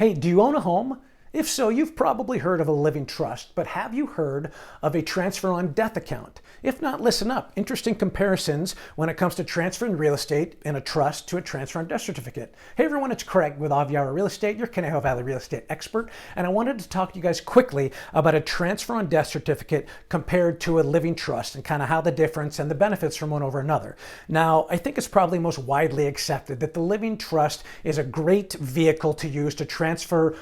Hey, do you own a home? If so, you've probably heard of a living trust, but have you heard of a transfer on death account? If not, listen up. Interesting comparisons when it comes to transferring real estate in a trust to a transfer on death certificate. Hey everyone, it's Craig with Aviara Real Estate, your Conejo Valley real estate expert, and I wanted to talk to you guys quickly about a transfer on death certificate compared to a living trust and kind of how the difference and the benefits from one over another. Now, I think it's probably most widely accepted that the living trust is a great vehicle to use to transfer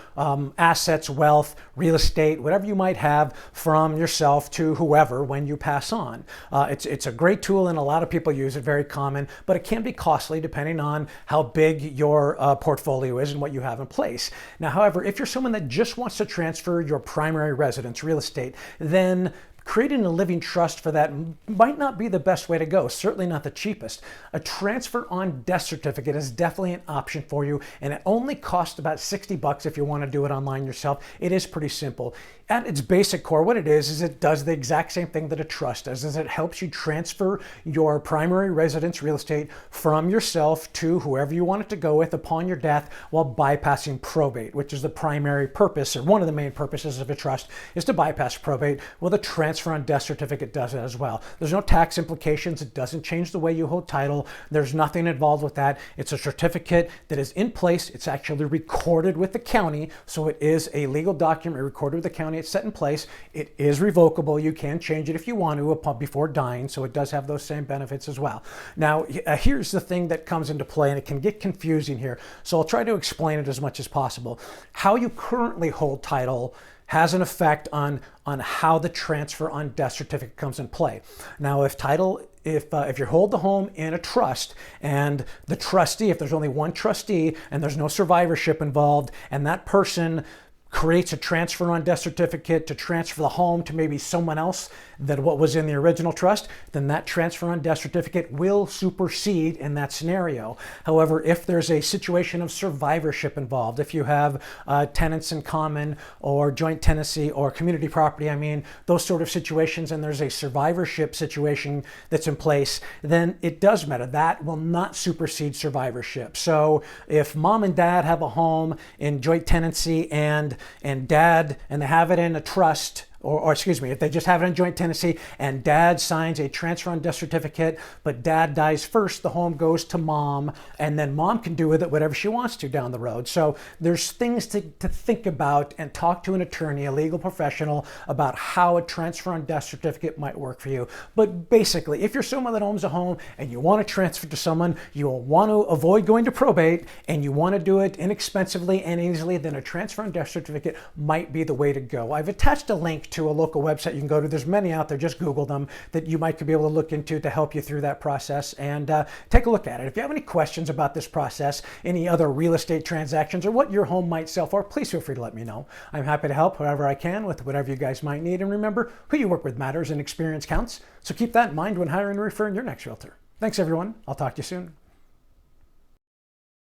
assets, wealth, real estate, whatever you might have from yourself to whoever when you pass on. It's a great tool and a lot of people use it, very common, but it can be costly depending on how big your portfolio is and what you have in place. Now, however, if you're someone that just wants to transfer your primary residence, real estate, then creating a living trust for that might not be the best way to go, certainly not the cheapest. A transfer on death certificate is definitely an option for you, and it only costs about 60 bucks if you want to do it online yourself. It is pretty simple. At its basic core, what it is it does the exact same thing that a trust does, is it helps you transfer your primary residence real estate from yourself to whoever you want it to go with upon your death while bypassing probate, which is the primary purpose, or one of the main purposes of a trust, is to bypass probate. Well, the transfer on death certificate does it as well. There's no tax implications. It doesn't change the way you hold title. There's nothing involved with that. It's a certificate that is in place. It's actually recorded with the county, so it is a legal document recorded with the county. It's set in place. It is revocable. You can change it if you want to before dying, so it does have those same benefits as well. Now, here's the thing that comes into play, and it can get confusing here, so I'll try to explain it as much as possible. How you currently hold title has an effect on how the transfer on death certificate comes in play. Now, if you hold the home in a trust and the trustee, if there's only one trustee and there's no survivorship involved, and that person creates a transfer on death certificate to transfer the home to maybe someone else than what was in the original trust, then that transfer on death certificate will supersede in that scenario. However, if there's a situation of survivorship involved, if you have tenants in common or joint tenancy or community property, those sort of situations, and there's a survivorship situation that's in place, then it does matter. That will not supersede survivorship. So if mom and dad have a home in joint tenancy and they have it in a trust, or excuse me, if they just have it in joint tenancy and dad signs a transfer on death certificate, but dad dies first, the home goes to mom, and then mom can do with it whatever she wants to down the road. So there's things to think about, and talk to an attorney, a legal professional, about how a transfer on death certificate might work for you. But basically, if you're someone that owns a home and you want to transfer to someone, you will want to avoid going to probate, and you want to do it inexpensively and easily, then a transfer on death certificate might be the way to go. I've attached a link to a local website you can go to. There's many out there, just Google them, that you might be able to look into to help you through that process, and take a look at it. If you have any questions about this process, any other real estate transactions, or what your home might sell for, please feel free to let me know. I'm happy to help however I can with whatever you guys might need. And remember, who you work with matters and experience counts. So keep that in mind when hiring or referring your next realtor. Thanks everyone. I'll talk to you soon.